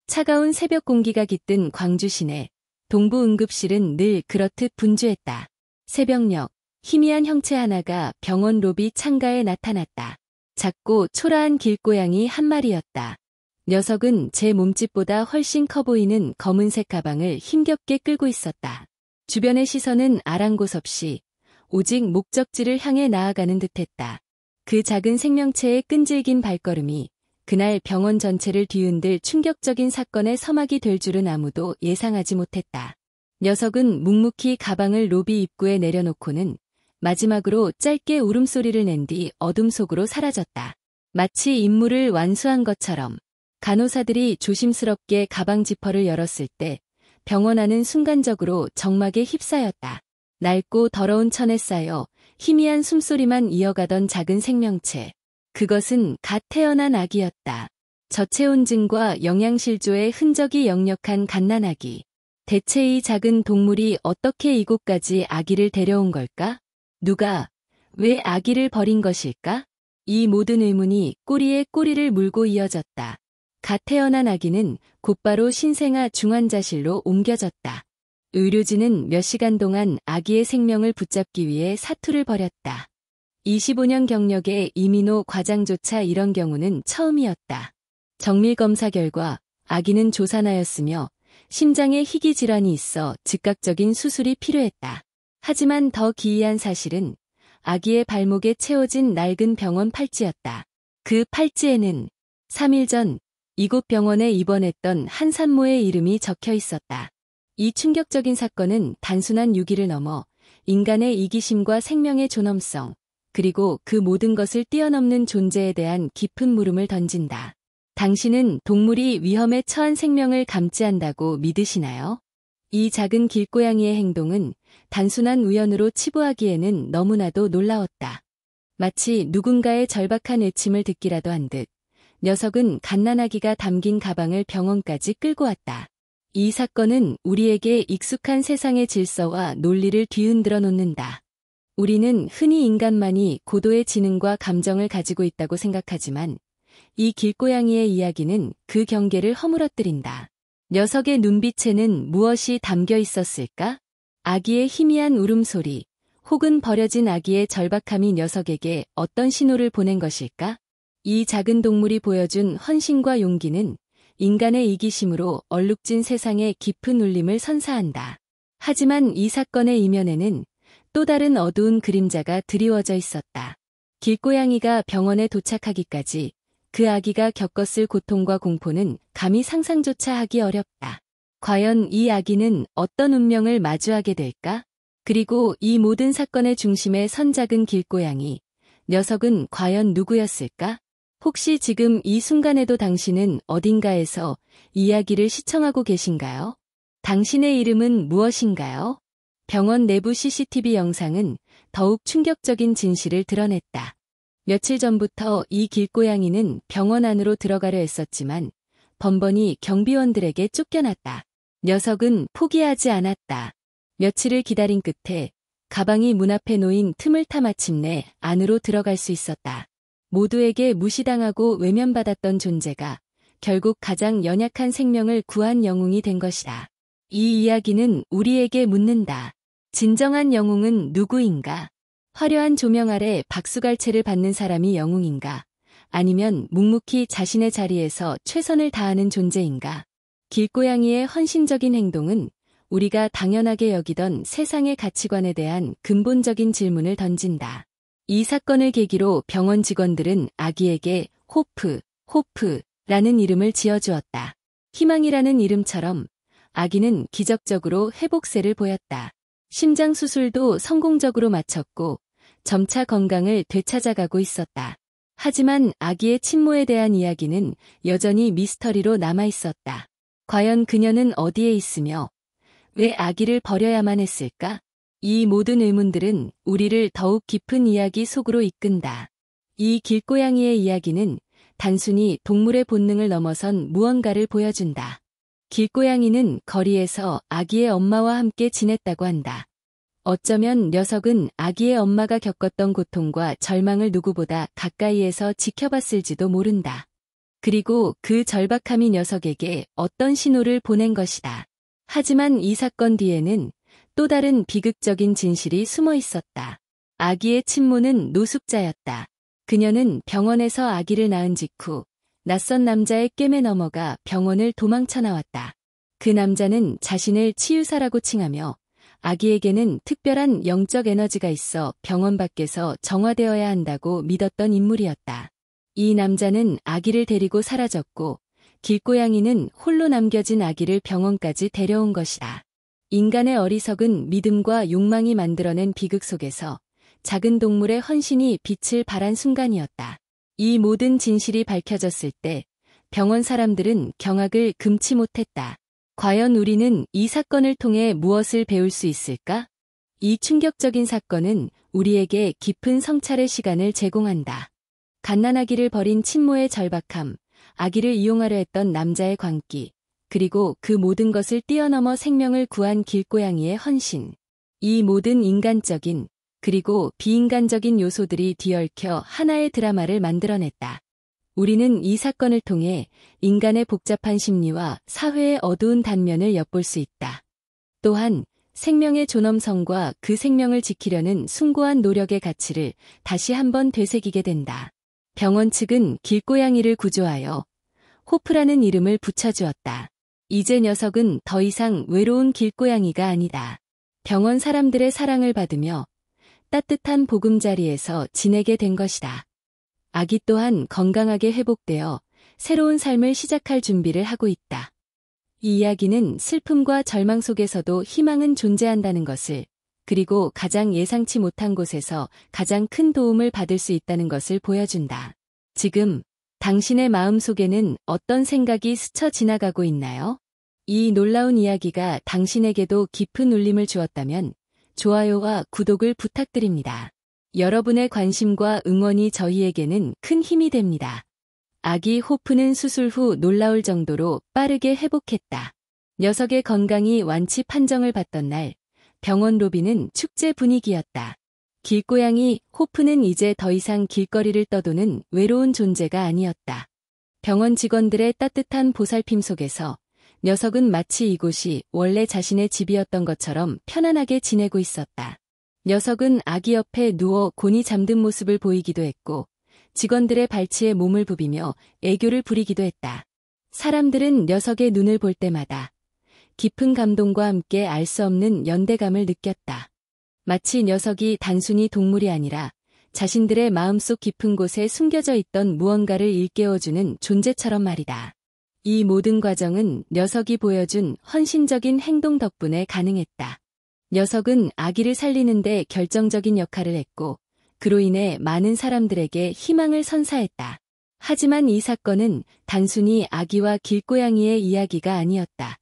차가운 새벽 공기가 깃든 광주 시내. 동부 응급실은 늘 그렇듯 분주했다. 새벽녘, 희미한 형체 하나가 병원 로비 창가에 나타났다. 작고 초라한 길고양이 한 마리였다. 녀석은 제 몸집보다 훨씬 커 보이는 검은색 가방을 힘겹게 끌고 있었다. 주변의 시선은 아랑곳없이 오직 목적지를 향해 나아가는 듯했다. 그 작은 생명체의 끈질긴 발걸음이 그날 병원 전체를 뒤흔들 충격적인 사건의 서막이 될 줄은 아무도 예상하지 못했다. 녀석은 묵묵히 가방을 로비 입구에 내려놓고는 마지막으로 짧게 울음소리를 낸 뒤 어둠 속으로 사라졌다. 마치 임무를 완수한 것처럼 간호사들이 조심스럽게 가방 지퍼를 열었을 때 병원 안은 순간적으로 정막에 휩싸였다. 낡고 더러운 천에 쌓여 희미한 숨소리만 이어가던 작은 생명체. 그것은 갓 태어난 아기였다. 저체온증과 영양실조의 흔적이 역력한 갓난아기. 대체 이 작은 동물이 어떻게 이곳까지 아기를 데려온 걸까? 누가, 왜 아기를 버린 것일까? 이 모든 의문이 꼬리에 꼬리를 물고 이어졌다. 갓 태어난 아기는 곧바로 신생아 중환자실로 옮겨졌다. 의료진은 몇 시간 동안 아기의 생명을 붙잡기 위해 사투를 벌였다. 25년 경력의 이민호 과장조차 이런 경우는 처음이었다. 정밀검사 결과 아기는 조산하였으며 심장에 희귀 질환이 있어 즉각적인 수술이 필요했다. 하지만 더 기이한 사실은 아기의 발목에 채워진 낡은 병원 팔찌였다. 그 팔찌에는 3일 전 이곳 병원에 입원했던 한 산모의 이름이 적혀 있었다. 이 충격적인 사건은 단순한 유기를 넘어 인간의 이기심과 생명의 존엄성, 그리고 그 모든 것을 뛰어넘는 존재에 대한 깊은 물음을 던진다. 당신은 동물이 위험에 처한 생명을 감지한다고 믿으시나요? 이 작은 길고양이의 행동은 단순한 우연으로 치부하기에는 너무나도 놀라웠다. 마치 누군가의 절박한 외침을 듣기라도 한 듯, 녀석은 갓난아기가 담긴 가방을 병원까지 끌고 왔다. 이 사건은 우리에게 익숙한 세상의 질서와 논리를 뒤흔들어 놓는다. 우리는 흔히 인간만이 고도의 지능과 감정을 가지고 있다고 생각하지만 이 길고양이의 이야기는 그 경계를 허물어뜨린다. 녀석의 눈빛에는 무엇이 담겨 있었을까? 아기의 희미한 울음소리, 혹은 버려진 아기의 절박함이 녀석에게 어떤 신호를 보낸 것일까? 이 작은 동물이 보여준 헌신과 용기는 인간의 이기심으로 얼룩진 세상의 깊은 울림을 선사한다. 하지만 이 사건의 이면에는 또 다른 어두운 그림자가 드리워져 있었다. 길고양이가 병원에 도착하기까지 그 아기가 겪었을 고통과 공포는 감히 상상조차 하기 어렵다. 과연 이 아기는 어떤 운명을 마주하게 될까? 그리고 이 모든 사건의 중심에 선 작은 길고양이, 녀석은 과연 누구였을까? 혹시 지금 이 순간에도 당신은 어딘가에서 이야기를 시청하고 계신가요? 당신의 이름은 무엇인가요? 병원 내부 CCTV 영상은 더욱 충격적인 진실을 드러냈다. 며칠 전부터 이 길고양이는 병원 안으로 들어가려 했었지만 번번이 경비원들에게 쫓겨났다. 녀석은 포기하지 않았다. 며칠을 기다린 끝에 가방이 문 앞에 놓인 틈을 타 마침내 안으로 들어갈 수 있었다. 모두에게 무시당하고 외면받았던 존재가 결국 가장 연약한 생명을 구한 영웅이 된 것이다. 이 이야기는 우리에게 묻는다. 진정한 영웅은 누구인가? 화려한 조명 아래 박수갈채를 받는 사람이 영웅인가? 아니면 묵묵히 자신의 자리에서 최선을 다하는 존재인가? 길고양이의 헌신적인 행동은 우리가 당연하게 여기던 세상의 가치관에 대한 근본적인 질문을 던진다. 이 사건을 계기로 병원 직원들은 아기에게 호프라는 이름을 지어주었다. 희망이라는 이름처럼 아기는 기적적으로 회복세를 보였다. 심장 수술도 성공적으로 마쳤고 점차 건강을 되찾아가고 있었다. 하지만 아기의 친모에 대한 이야기는 여전히 미스터리로 남아있었다. 과연 그녀는 어디에 있으며 왜 아기를 버려야만 했을까? 이 모든 의문들은 우리를 더욱 깊은 이야기 속으로 이끈다. 이 길고양이의 이야기는 단순히 동물의 본능을 넘어선 무언가를 보여준다. 길고양이는 거리에서 아기의 엄마와 함께 지냈다고 한다. 어쩌면 녀석은 아기의 엄마가 겪었던 고통과 절망을 누구보다 가까이에서 지켜봤을지도 모른다. 그리고 그 절박함이 녀석에게 어떤 신호를 보낸 것이다. 하지만 이 사건 뒤에는 또 다른 비극적인 진실이 숨어 있었다. 아기의 친모는 노숙자였다. 그녀는 병원에서 아기를 낳은 직후 낯선 남자의 꿰매 넘어가 병원을 도망쳐 나왔다. 그 남자는 자신을 치유사라고 칭하며 아기에게는 특별한 영적 에너지가 있어 병원 밖에서 정화되어야 한다고 믿었던 인물이었다. 이 남자는 아기를 데리고 사라졌고 길고양이는 홀로 남겨진 아기를 병원까지 데려온 것이다. 인간의 어리석은 믿음과 욕망이 만들어낸 비극 속에서 작은 동물의 헌신이 빛을 발한 순간이었다. 이 모든 진실이 밝혀졌을 때 병원 사람들은 경악을 금치 못했다. 과연 우리는 이 사건을 통해 무엇을 배울 수 있을까? 이 충격적인 사건은 우리에게 깊은 성찰의 시간을 제공한다. 갓난아기를 버린 친모의 절박함, 아기를 이용하려 했던 남자의 광기, 그리고 그 모든 것을 뛰어넘어 생명을 구한 길고양이의 헌신. 이 모든 인간적인, 그리고 비인간적인 요소들이 뒤얽혀 하나의 드라마를 만들어냈다. 우리는 이 사건을 통해 인간의 복잡한 심리와 사회의 어두운 단면을 엿볼 수 있다. 또한 생명의 존엄성과 그 생명을 지키려는 숭고한 노력의 가치를 다시 한번 되새기게 된다. 병원 측은 길고양이를 구조하여 호프라는 이름을 붙여주었다. 이제 녀석은 더 이상 외로운 길고양이가 아니다. 병원 사람들의 사랑을 받으며 따뜻한 보금자리에서 지내게 된 것이다. 아기 또한 건강하게 회복되어 새로운 삶을 시작할 준비를 하고 있다. 이 이야기는 슬픔과 절망 속에서도 희망은 존재한다는 것을, 그리고 가장 예상치 못한 곳에서 가장 큰 도움을 받을 수 있다는 것을 보여준다. 지금 당신의 마음 속에는 어떤 생각이 스쳐 지나가고 있나요? 이 놀라운 이야기가 당신에게도 깊은 울림을 주었다면 좋아요와 구독을 부탁드립니다. 여러분의 관심과 응원이 저희에게는 큰 힘이 됩니다. 아기 호프는 수술 후 놀라울 정도로 빠르게 회복했다. 녀석의 건강이 완치 판정을 받던 날, 병원 로비는 축제 분위기였다. 길고양이 호프는 이제 더 이상 길거리를 떠도는 외로운 존재가 아니었다. 병원 직원들의 따뜻한 보살핌 속에서 녀석은 마치 이곳이 원래 자신의 집이었던 것처럼 편안하게 지내고 있었다. 녀석은 아기 옆에 누워 곤히 잠든 모습을 보이기도 했고 직원들의 발치에 몸을 부비며 애교를 부리기도 했다. 사람들은 녀석의 눈을 볼 때마다 깊은 감동과 함께 알 수 없는 연대감을 느꼈다. 마치 녀석이 단순히 동물이 아니라 자신들의 마음속 깊은 곳에 숨겨져 있던 무언가를 일깨워주는 존재처럼 말이다. 이 모든 과정은 녀석이 보여준 헌신적인 행동 덕분에 가능했다. 녀석은 아기를 살리는데 결정적인 역할을 했고 그로 인해 많은 사람들에게 희망을 선사했다. 하지만 이 사건은 단순히 아기와 길고양이의 이야기가 아니었다.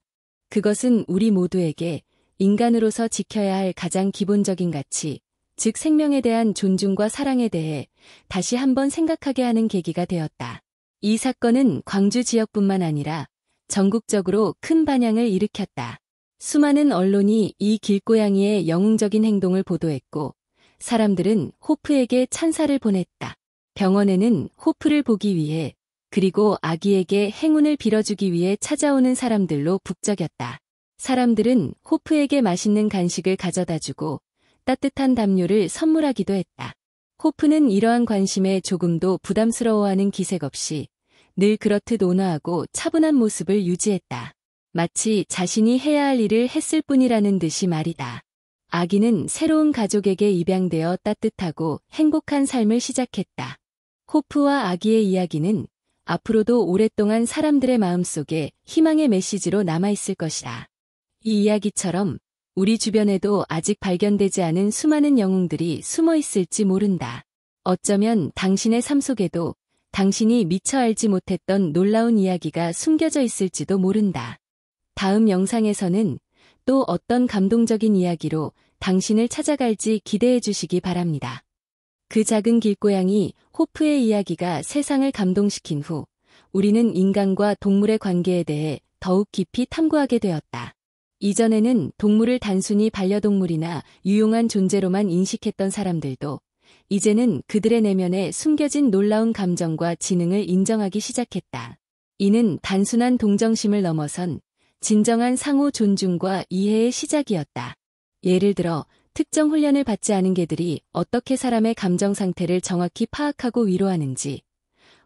그것은 우리 모두에게 인간으로서 지켜야 할 가장 기본적인 가치, 즉 생명에 대한 존중과 사랑에 대해 다시 한번 생각하게 하는 계기가 되었다. 이 사건은 광주 지역뿐만 아니라 전국적으로 큰 반향을 일으켰다. 수많은 언론이 이 길고양이의 영웅적인 행동을 보도했고 사람들은 호프에게 찬사를 보냈다. 병원에는 호프를 보기 위해 그리고 아기에게 행운을 빌어주기 위해 찾아오는 사람들로 북적였다. 사람들은 호프에게 맛있는 간식을 가져다주고 따뜻한 담요를 선물하기도 했다. 호프는 이러한 관심에 조금도 부담스러워하는 기색 없이 늘 그렇듯 온화하고 차분한 모습을 유지했다. 마치 자신이 해야 할 일을 했을 뿐이라는 듯이 말이다. 아기는 새로운 가족에게 입양되어 따뜻하고 행복한 삶을 시작했다. 호프와 아기의 이야기는 앞으로도 오랫동안 사람들의 마음속에 희망의 메시지로 남아있을 것이다. 이 이야기처럼 우리 주변에도 아직 발견되지 않은 수많은 영웅들이 숨어 있을지 모른다. 어쩌면 당신의 삶 속에도 당신이 미처 알지 못했던 놀라운 이야기가 숨겨져 있을지도 모른다. 다음 영상에서는 또 어떤 감동적인 이야기로 당신을 찾아갈지 기대해 주시기 바랍니다. 그 작은 길고양이 호프의 이야기가 세상을 감동시킨 후 우리는 인간과 동물의 관계에 대해 더욱 깊이 탐구하게 되었다. 이전에는 동물을 단순히 반려동물이나 유용한 존재로만 인식했던 사람들도 이제는 그들의 내면에 숨겨진 놀라운 감정과 지능을 인정하기 시작했다. 이는 단순한 동정심을 넘어선 진정한 상호 존중과 이해의 시작이었다. 예를 들어 특정 훈련을 받지 않은 개들이 어떻게 사람의 감정 상태를 정확히 파악하고 위로하는지,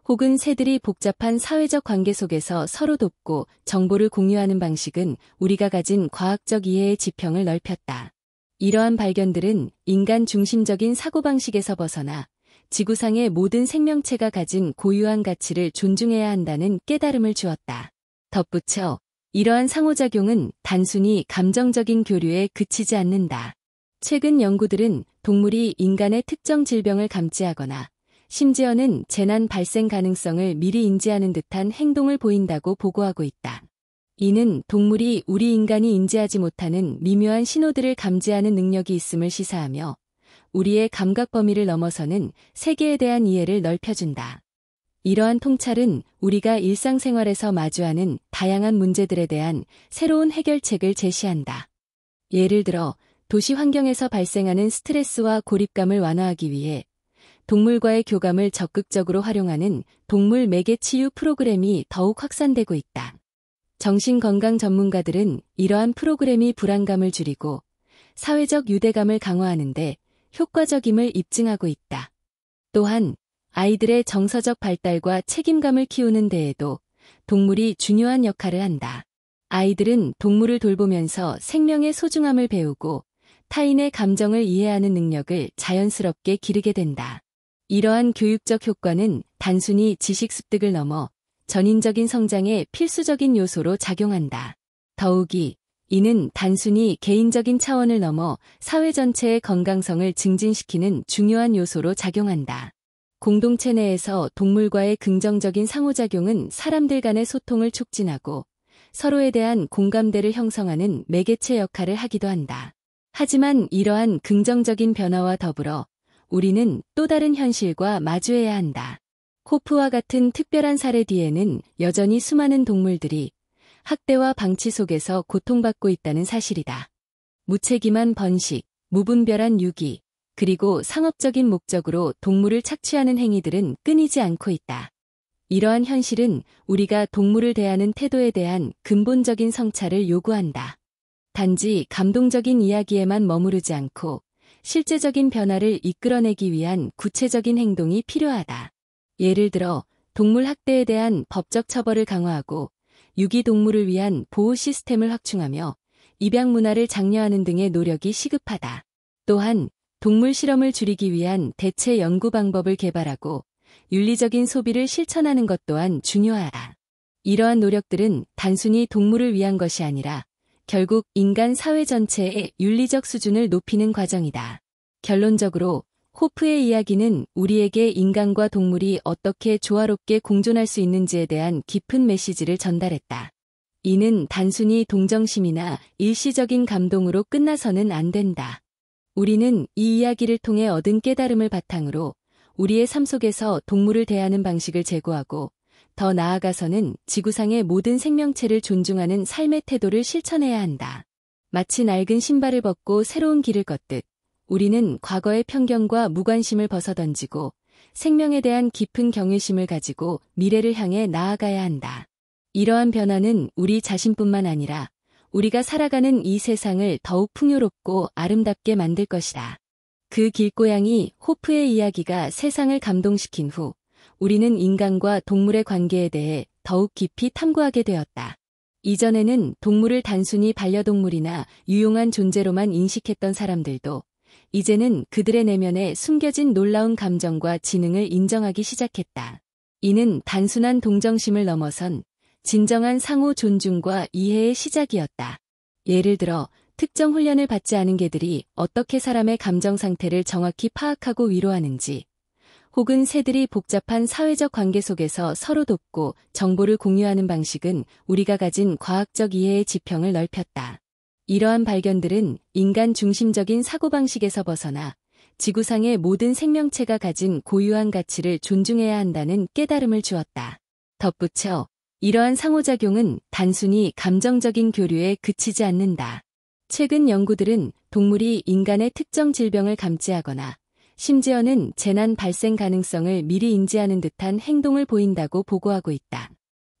혹은 새들이 복잡한 사회적 관계 속에서 서로 돕고 정보를 공유하는 방식은 우리가 가진 과학적 이해의 지평을 넓혔다. 이러한 발견들은 인간 중심적인 사고방식에서 벗어나 지구상의 모든 생명체가 가진 고유한 가치를 존중해야 한다는 깨달음을 주었다. 덧붙여 이러한 상호작용은 단순히 감정적인 교류에 그치지 않는다. 최근 연구들은 동물이 인간의 특정 질병을 감지하거나 심지어는 재난 발생 가능성을 미리 인지하는 듯한 행동을 보인다고 보고하고 있다. 이는 동물이 우리 인간이 인지하지 못하는 미묘한 신호들을 감지하는 능력이 있음을 시사하며 우리의 감각 범위를 넘어서는 세계에 대한 이해를 넓혀준다. 이러한 통찰은 우리가 일상생활에서 마주하는 다양한 문제들에 대한 새로운 해결책을 제시한다. 예를 들어 도시 환경에서 발생하는 스트레스와 고립감을 완화하기 위해 동물과의 교감을 적극적으로 활용하는 동물 매개 치유 프로그램이 더욱 확산되고 있다. 정신건강 전문가들은 이러한 프로그램이 불안감을 줄이고 사회적 유대감을 강화하는 데 효과적임을 입증하고 있다. 또한 아이들의 정서적 발달과 책임감을 키우는 데에도 동물이 중요한 역할을 한다. 아이들은 동물을 돌보면서 생명의 소중함을 배우고 타인의 감정을 이해하는 능력을 자연스럽게 기르게 된다. 이러한 교육적 효과는 단순히 지식 습득을 넘어 전인적인 성장의 필수적인 요소로 작용한다. 더욱이 이는 단순히 개인적인 차원을 넘어 사회 전체의 건강성을 증진시키는 중요한 요소로 작용한다. 공동체 내에서 동물과의 긍정적인 상호작용은 사람들 간의 소통을 촉진하고 서로에 대한 공감대를 형성하는 매개체 역할을 하기도 한다. 하지만 이러한 긍정적인 변화와 더불어 우리는 또 다른 현실과 마주해야 한다. 호프와 같은 특별한 사례 뒤에는 여전히 수많은 동물들이 학대와 방치 속에서 고통받고 있다는 사실이다. 무책임한 번식, 무분별한 유기, 그리고 상업적인 목적으로 동물을 착취하는 행위들은 끊이지 않고 있다. 이러한 현실은 우리가 동물을 대하는 태도에 대한 근본적인 성찰을 요구한다. 단지 감동적인 이야기에만 머무르지 않고 실제적인 변화를 이끌어내기 위한 구체적인 행동이 필요하다. 예를 들어 동물 학대에 대한 법적 처벌을 강화하고 유기동물을 위한 보호 시스템을 확충하며 입양 문화를 장려하는 등의 노력이 시급하다. 또한 동물 실험을 줄이기 위한 대체 연구 방법을 개발하고 윤리적인 소비를 실천하는 것 또한 중요하다. 이러한 노력들은 단순히 동물을 위한 것이 아니라 결국 인간 사회 전체의 윤리적 수준을 높이는 과정이다. 결론적으로 호프의 이야기는 우리에게 인간과 동물이 어떻게 조화롭게 공존할 수 있는지에 대한 깊은 메시지를 전달했다. 이는 단순히 동정심이나 일시적인 감동으로 끝나서는 안 된다. 우리는 이 이야기를 통해 얻은 깨달음을 바탕으로 우리의 삶 속에서 동물을 대하는 방식을 제고하고 더 나아가서는 지구상의 모든 생명체를 존중하는 삶의 태도를 실천해야 한다. 마치 낡은 신발을 벗고 새로운 길을 걷듯 우리는 과거의 편견과 무관심을 벗어던지고 생명에 대한 깊은 경외심을 가지고 미래를 향해 나아가야 한다. 이러한 변화는 우리 자신뿐만 아니라 우리가 살아가는 이 세상을 더욱 풍요롭고 아름답게 만들 것이다. 그 길고양이 호프의 이야기가 세상을 감동시킨 후 우리는 인간과 동물의 관계에 대해 더욱 깊이 탐구하게 되었다. 이전에는 동물을 단순히 반려동물이나 유용한 존재로만 인식했던 사람들도 이제는 그들의 내면에 숨겨진 놀라운 감정과 지능을 인정하기 시작했다. 이는 단순한 동정심을 넘어선 진정한 상호 존중과 이해의 시작이었다. 예를 들어 특정 훈련을 받지 않은 개들이 어떻게 사람의 감정 상태를 정확히 파악하고 위로하는지, 혹은 새들이 복잡한 사회적 관계 속에서 서로 돕고 정보를 공유하는 방식은 우리가 가진 과학적 이해의 지평을 넓혔다. 이러한 발견들은 인간 중심적인 사고방식에서 벗어나 지구상의 모든 생명체가 가진 고유한 가치를 존중해야 한다는 깨달음을 주었다. 덧붙여 이러한 상호작용은 단순히 감정적인 교류에 그치지 않는다. 최근 연구들은 동물이 인간의 특정 질병을 감지하거나 심지어는 재난 발생 가능성을 미리 인지하는 듯한 행동을 보인다고 보고하고 있다.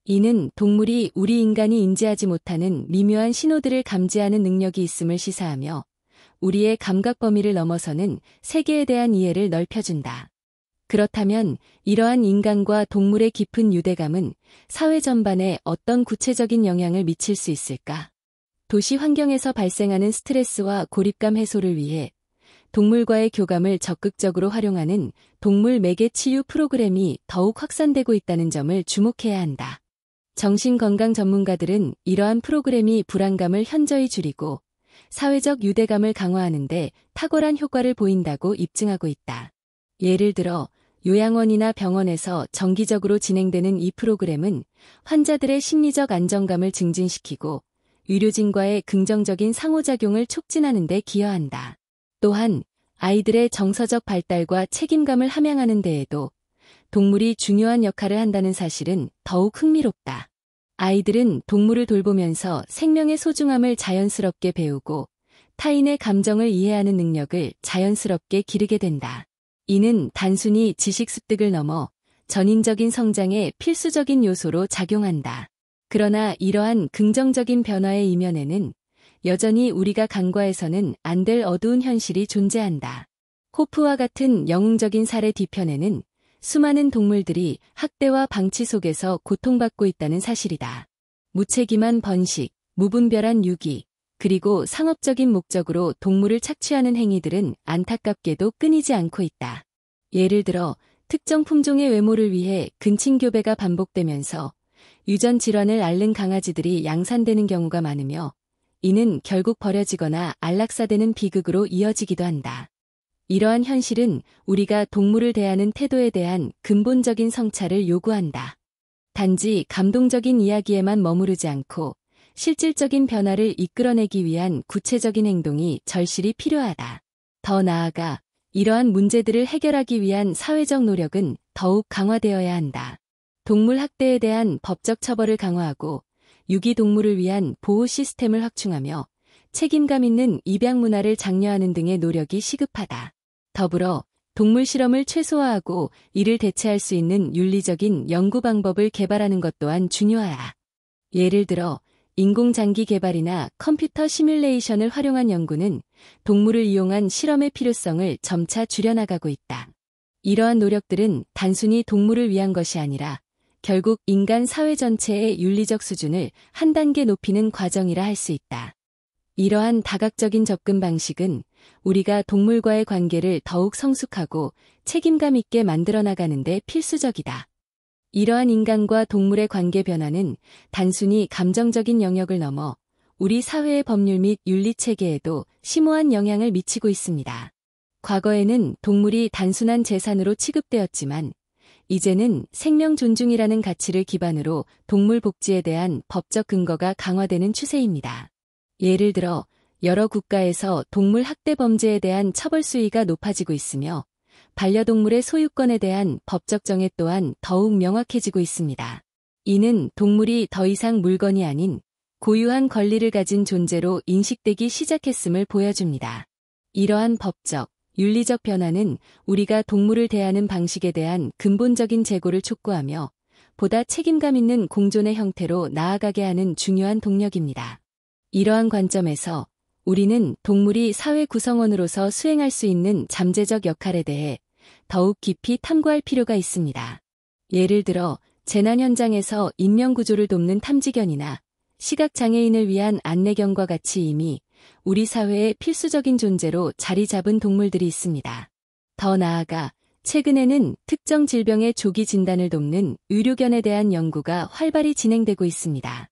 이는 동물이 우리 인간이 인지하지 못하는 미묘한 신호들을 감지하는 능력이 있음을 시사하며 우리의 감각 범위를 넘어서는 세계에 대한 이해를 넓혀준다. 그렇다면 이러한 인간과 동물의 깊은 유대감은 사회 전반에 어떤 구체적인 영향을 미칠 수 있을까? 도시 환경에서 발생하는 스트레스와 고립감 해소를 위해 동물과의 교감을 적극적으로 활용하는 동물 매개 치유 프로그램이 더욱 확산되고 있다는 점을 주목해야 한다. 정신건강 전문가들은 이러한 프로그램이 불안감을 현저히 줄이고 사회적 유대감을 강화하는 데 탁월한 효과를 보인다고 입증하고 있다. 예를 들어 요양원이나 병원에서 정기적으로 진행되는 이 프로그램은 환자들의 심리적 안정감을 증진시키고 의료진과의 긍정적인 상호작용을 촉진하는 데 기여한다. 또한 아이들의 정서적 발달과 책임감을 함양하는 데에도 동물이 중요한 역할을 한다는 사실은 더욱 흥미롭다. 아이들은 동물을 돌보면서 생명의 소중함을 자연스럽게 배우고 타인의 감정을 이해하는 능력을 자연스럽게 기르게 된다. 이는 단순히 지식 습득을 넘어 전인적인 성장의 필수적인 요소로 작용한다. 그러나 이러한 긍정적인 변화의 이면에는 여전히 우리가 간과해서는 안 될 어두운 현실이 존재한다. 호프와 같은 영웅적인 사례 뒤편에는 수많은 동물들이 학대와 방치 속에서 고통받고 있다는 사실이다. 무책임한 번식, 무분별한 유기, 그리고 상업적인 목적으로 동물을 착취하는 행위들은 안타깝게도 끊이지 않고 있다. 예를 들어 특정 품종의 외모를 위해 근친교배가 반복되면서 유전 질환을 앓는 강아지들이 양산되는 경우가 많으며 이는 결국 버려지거나 안락사되는 비극으로 이어지기도 한다. 이러한 현실은 우리가 동물을 대하는 태도에 대한 근본적인 성찰을 요구한다. 단지 감동적인 이야기에만 머무르지 않고 실질적인 변화를 이끌어내기 위한 구체적인 행동이 절실히 필요하다. 더 나아가 이러한 문제들을 해결하기 위한 사회적 노력은 더욱 강화되어야 한다. 동물 학대에 대한 법적 처벌을 강화하고 유기동물을 위한 보호 시스템을 확충하며 책임감 있는 입양 문화를 장려하는 등의 노력이 시급하다. 더불어 동물 실험을 최소화하고 이를 대체할 수 있는 윤리적인 연구 방법을 개발하는 것 또한 중요하다. 예를 들어 인공장기 개발이나 컴퓨터 시뮬레이션을 활용한 연구는 동물을 이용한 실험의 필요성을 점차 줄여나가고 있다. 이러한 노력들은 단순히 동물을 위한 것이 아니라 결국 인간 사회 전체의 윤리적 수준을 한 단계 높이는 과정이라 할 수 있다. 이러한 다각적인 접근 방식은 우리가 동물과의 관계를 더욱 성숙하고 책임감 있게 만들어 나가는 데 필수적이다. 이러한 인간과 동물의 관계 변화는 단순히 감정적인 영역을 넘어 우리 사회의 법률 및 윤리 체계에도 심오한 영향을 미치고 있습니다. 과거에는 동물이 단순한 재산으로 취급되었지만 이제는 생명 존중이라는 가치를 기반으로 동물 복지에 대한 법적 근거가 강화되는 추세입니다. 예를 들어 여러 국가에서 동물 학대 범죄에 대한 처벌 수위가 높아지고 있으며 반려동물의 소유권에 대한 법적 정해 또한 더욱 명확해지고 있습니다. 이는 동물이 더 이상 물건이 아닌 고유한 권리를 가진 존재로 인식되기 시작했음을 보여줍니다. 이러한 법적, 윤리적 변화는 우리가 동물을 대하는 방식에 대한 근본적인 재고를 촉구하며 보다 책임감 있는 공존의 형태로 나아가게 하는 중요한 동력입니다. 이러한 관점에서 우리는 동물이 사회 구성원으로서 수행할 수 있는 잠재적 역할에 대해 더욱 깊이 탐구할 필요가 있습니다. 예를 들어 재난 현장에서 인명구조를 돕는 탐지견이나 시각장애인을 위한 안내견과 같이 이미 우리 사회의 필수적인 존재로 자리 잡은 동물들이 있습니다. 더 나아가 최근에는 특정 질병의 조기 진단을 돕는 의료견에 대한 연구가 활발히 진행되고 있습니다.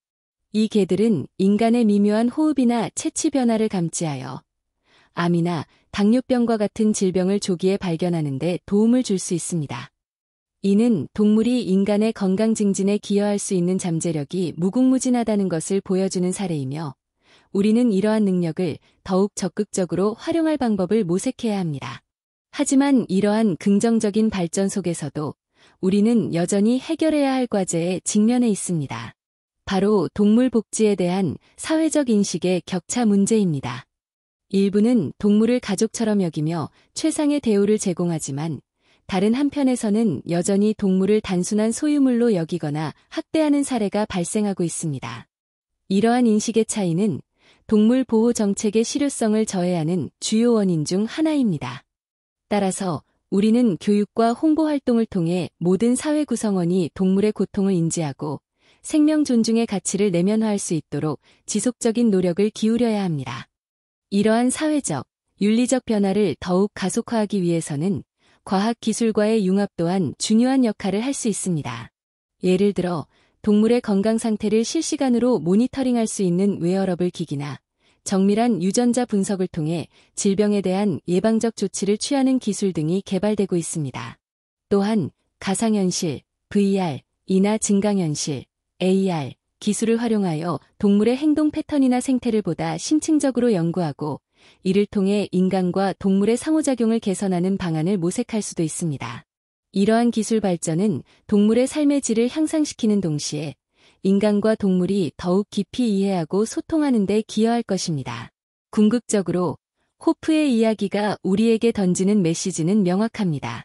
이 개들은 인간의 미묘한 호흡이나 체취 변화를 감지하여 암이나 당뇨병과 같은 질병을 조기에 발견하는 데 도움을 줄 수 있습니다. 이는 동물이 인간의 건강 증진에 기여할 수 있는 잠재력이 무궁무진하다는 것을 보여주는 사례이며 우리는 이러한 능력을 더욱 적극적으로 활용할 방법을 모색해야 합니다. 하지만 이러한 긍정적인 발전 속에서도 우리는 여전히 해결해야 할 과제에 직면해 있습니다. 바로 동물 복지에 대한 사회적 인식의 격차 문제입니다. 일부는 동물을 가족처럼 여기며 최상의 대우를 제공하지만 다른 한편에서는 여전히 동물을 단순한 소유물로 여기거나 학대하는 사례가 발생하고 있습니다. 이러한 인식의 차이는 동물 보호 정책의 실효성을 저해하는 주요 원인 중 하나입니다. 따라서 우리는 교육과 홍보 활동을 통해 모든 사회 구성원이 동물의 고통을 인지하고 생명 존중의 가치를 내면화할 수 있도록 지속적인 노력을 기울여야 합니다. 이러한 사회적, 윤리적 변화를 더욱 가속화하기 위해서는 과학 기술과의 융합 또한 중요한 역할을 할 수 있습니다. 예를 들어 동물의 건강 상태를 실시간으로 모니터링할 수 있는 웨어러블 기기나 정밀한 유전자 분석을 통해 질병에 대한 예방적 조치를 취하는 기술 등이 개발되고 있습니다. 또한 가상현실, VR, 이나 증강현실, AR 기술을 활용하여 동물의 행동 패턴이나 생태를 보다 심층적으로 연구하고 이를 통해 인간과 동물의 상호작용을 개선하는 방안을 모색할 수도 있습니다. 이러한 기술 발전은 동물의 삶의 질을 향상시키는 동시에 인간과 동물이 더욱 깊이 이해하고 소통하는 데 기여할 것입니다. 궁극적으로 호프의 이야기가 우리에게 던지는 메시지는 명확합니다.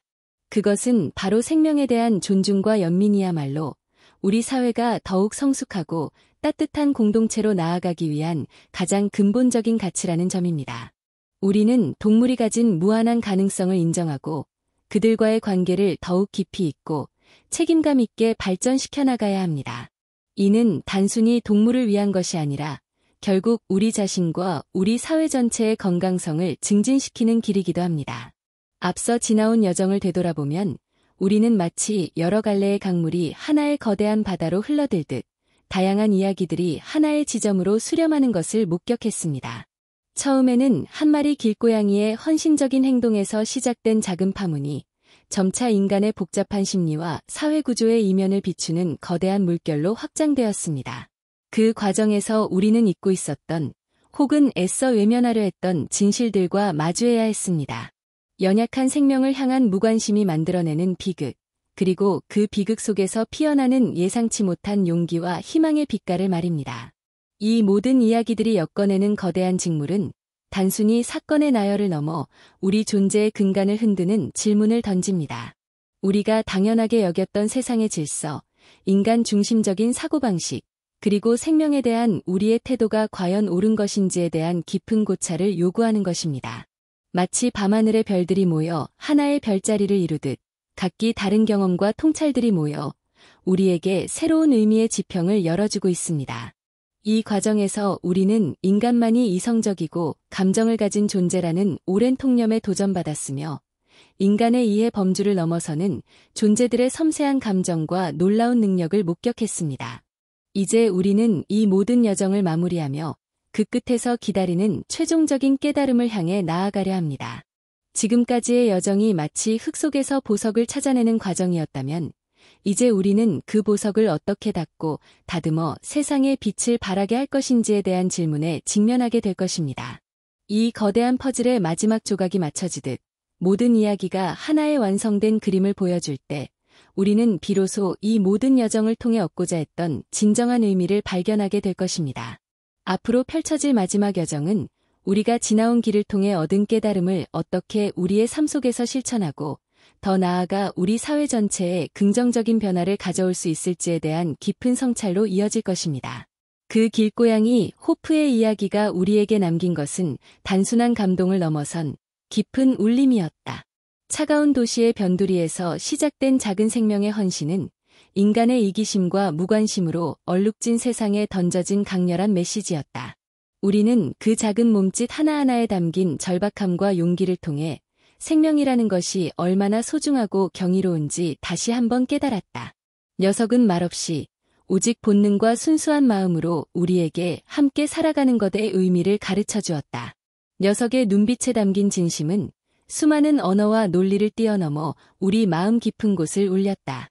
그것은 바로 생명에 대한 존중과 연민이야말로 우리 사회가 더욱 성숙하고 따뜻한 공동체로 나아가기 위한 가장 근본적인 가치라는 점입니다. 우리는 동물이 가진 무한한 가능성을 인정하고 그들과의 관계를 더욱 깊이 있고 책임감 있게 발전시켜 나가야 합니다. 이는 단순히 동물을 위한 것이 아니라 결국 우리 자신과 우리 사회 전체의 건강성을 증진시키는 길이기도 합니다. 앞서 지나온 여정을 되돌아보면 우리는 마치 여러 갈래의 강물이 하나의 거대한 바다로 흘러들듯 다양한 이야기들이 하나의 지점으로 수렴하는 것을 목격했습니다. 처음에는 한 마리 길고양이의 헌신적인 행동에서 시작된 작은 파문이 점차 인간의 복잡한 심리와 사회 구조의 이면을 비추는 거대한 물결로 확장되었습니다. 그 과정에서 우리는 잊고 있었던 혹은 애써 외면하려 했던 진실들과 마주해야 했습니다. 연약한 생명을 향한 무관심이 만들어내는 비극, 그리고 그 비극 속에서 피어나는 예상치 못한 용기와 희망의 빛깔을 말입니다. 이 모든 이야기들이 엮어내는 거대한 직물은 단순히 사건의 나열을 넘어 우리 존재의 근간을 흔드는 질문을 던집니다. 우리가 당연하게 여겼던 세상의 질서, 인간 중심적인 사고방식, 그리고 생명에 대한 우리의 태도가 과연 옳은 것인지에 대한 깊은 고찰을 요구하는 것입니다. 마치 밤하늘의 별들이 모여 하나의 별자리를 이루듯 각기 다른 경험과 통찰들이 모여 우리에게 새로운 의미의 지평을 열어주고 있습니다. 이 과정에서 우리는 인간만이 이성적이고 감정을 가진 존재라는 오랜 통념에 도전받았으며 인간의 이해 범주를 넘어서는 존재들의 섬세한 감정과 놀라운 능력을 목격했습니다. 이제 우리는 이 모든 여정을 마무리하며 그 끝에서 기다리는 최종적인 깨달음을 향해 나아가려 합니다. 지금까지의 여정이 마치 흙 속에서 보석을 찾아내는 과정이었다면 이제 우리는 그 보석을 어떻게 닦고 다듬어 세상의 빛을 발하게 할 것인지에 대한 질문에 직면하게 될 것입니다. 이 거대한 퍼즐의 마지막 조각이 맞춰지듯 모든 이야기가 하나의 완성된 그림을 보여줄 때 우리는 비로소 이 모든 여정을 통해 얻고자 했던 진정한 의미를 발견하게 될 것입니다. 앞으로 펼쳐질 마지막 여정은 우리가 지나온 길을 통해 얻은 깨달음을 어떻게 우리의 삶 속에서 실천하고 더 나아가 우리 사회 전체에 긍정적인 변화를 가져올 수 있을지에 대한 깊은 성찰로 이어질 것입니다. 그 길고양이 호프의 이야기가 우리에게 남긴 것은 단순한 감동을 넘어선 깊은 울림이었다. 차가운 도시의 변두리에서 시작된 작은 생명의 헌신은 인간의 이기심과 무관심으로 얼룩진 세상에 던져진 강렬한 메시지였다. 우리는 그 작은 몸짓 하나하나에 담긴 절박함과 용기를 통해 생명이라는 것이 얼마나 소중하고 경이로운지 다시 한번 깨달았다. 녀석은 말없이 오직 본능과 순수한 마음으로 우리에게 함께 살아가는 것의 의미를 가르쳐 주었다. 녀석의 눈빛에 담긴 진심은 수많은 언어와 논리를 뛰어넘어 우리 마음 깊은 곳을 울렸다.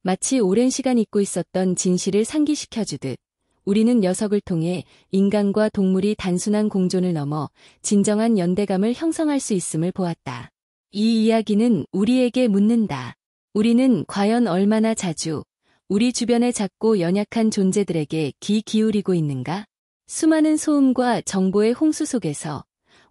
마치 오랜 시간 잊고 있었던 진실을 상기시켜주듯 우리는 녀석을 통해 인간과 동물이 단순한 공존을 넘어 진정한 연대감을 형성할 수 있음을 보았다. 이 이야기는 우리에게 묻는다. 우리는 과연 얼마나 자주 우리 주변의 작고 연약한 존재들에게 귀 기울이고 있는가? 수많은 소음과 정보의 홍수 속에서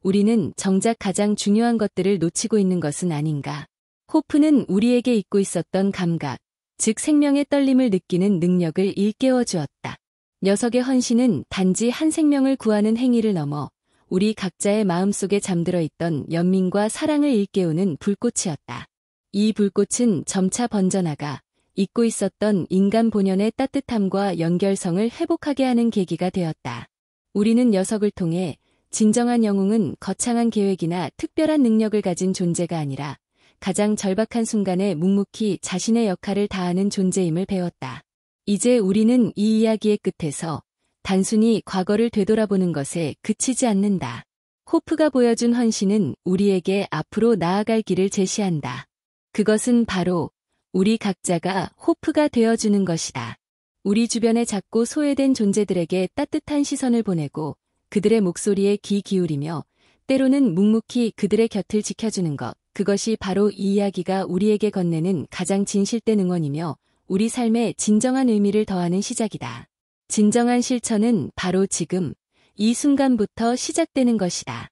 우리는 정작 가장 중요한 것들을 놓치고 있는 것은 아닌가. 호프는 우리에게 잊고 있었던 감각, 즉 생명의 떨림을 느끼는 능력을 일깨워 주었다. 녀석의 헌신은 단지 한 생명을 구하는 행위를 넘어 우리 각자의 마음속에 잠들어 있던 연민과 사랑을 일깨우는 불꽃이었다. 이 불꽃은 점차 번져나가 잊고 있었던 인간 본연의 따뜻함과 연결성을 회복하게 하는 계기가 되었다. 우리는 녀석을 통해 진정한 영웅은 거창한 계획이나 특별한 능력을 가진 존재가 아니라 가장 절박한 순간에 묵묵히 자신의 역할을 다하는 존재임을 배웠다. 이제 우리는 이 이야기의 끝에서 단순히 과거를 되돌아보는 것에 그치지 않는다. 호프가 보여준 헌신은 우리에게 앞으로 나아갈 길을 제시한다. 그것은 바로 우리 각자가 호프가 되어주는 것이다. 우리 주변의 작고 소외된 존재들에게 따뜻한 시선을 보내고 그들의 목소리에 귀 기울이며 때로는 묵묵히 그들의 곁을 지켜주는 것. 그것이 바로 이 이야기가 우리에게 건네는 가장 진실된 응원이며 우리 삶에 진정한 의미를 더하는 시작이다. 진정한 실천은 바로 지금, 이 순간부터 시작되는 것이다.